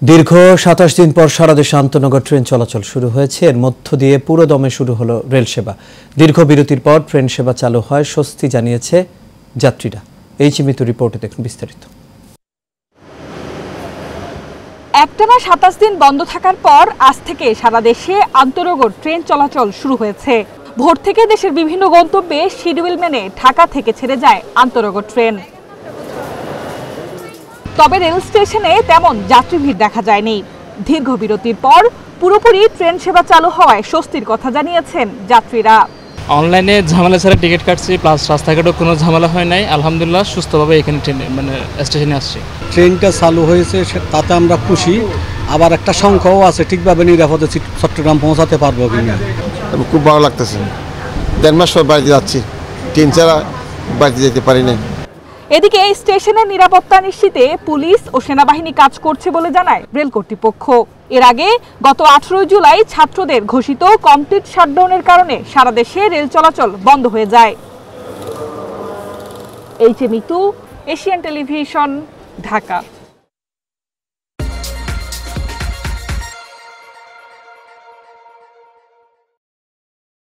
দীর্ঘ ২৭ দিন পর সারা দেশে আন্তনগর ট্রেন চলাচল শুরু হয়েছে। এর মধ্য দিয়ে পুরো দমে শুরু হলো রেল সেবা। দীর্ঘ বিরতির পর ট্রেন সেবা চালু হয়, স্বস্তি জানিয়েছে যাত্রীরা। এই চিমিত রিপোর্টে দেখুন বিস্তারিত। একটানা ২৭ দিন বন্ধ থাকার পর আজ থেকে সারা দেশে আন্তনগর ট্রেন চলাচল শুরু হয়েছে। ভোর থেকে দেশের বিভিন্ন গন্তব্যে শিডিউল মেনে ঢাকা থেকে ছেড়ে যায় আন্তনগর ট্রেন। তবে রেল স্টেশনে তেমন যাত্রী ভিড় দেখা যায়নি। দীর্ঘ বিরতির পর পুরোপুরি ট্রেন সেবা চালু হওয়ায় স্বস্তির কথা জানিয়েছেন যাত্রীরা। অনলাইনে ঝামেলা ছাড়া টিকিট কাটছি, প্লাস রাস্তাঘাটেও কোনো ঝামেলা হয় নাই। আলহামদুলিল্লাহ সুস্থভাবে এখানে স্টেশনে আসছি। ট্রেনটা চালু হয়েছে তাতে আমরা খুশি। আবার একটা সংখ্যাও আছে ঠিকভাবে নিরাপদে চট্টগ্রাম পৌঁছাতে পারবো কিনা। খুব ভালো লাগতেছে। ১.৫ মাস পর বাড়িতে যাচ্ছি, ট্রেন ছাড়া বাড়িতে যেতে পারি না। এদিকে স্টেশনের নিরাপত্তা নিশ্চিতে পুলিশ ও সেনাবাহিনী কাজ করছে বলে জানায় রেল কর্তৃপক্ষ। এর আগে গত ১৮ জুলাই ছাত্রদের ঘোষিত কমপ্লিট শাটডাউনের কারণে সারা দেশে রেল চলাচল বন্ধ হয়ে যায়। H A Mitu, Asian television, Dhaka.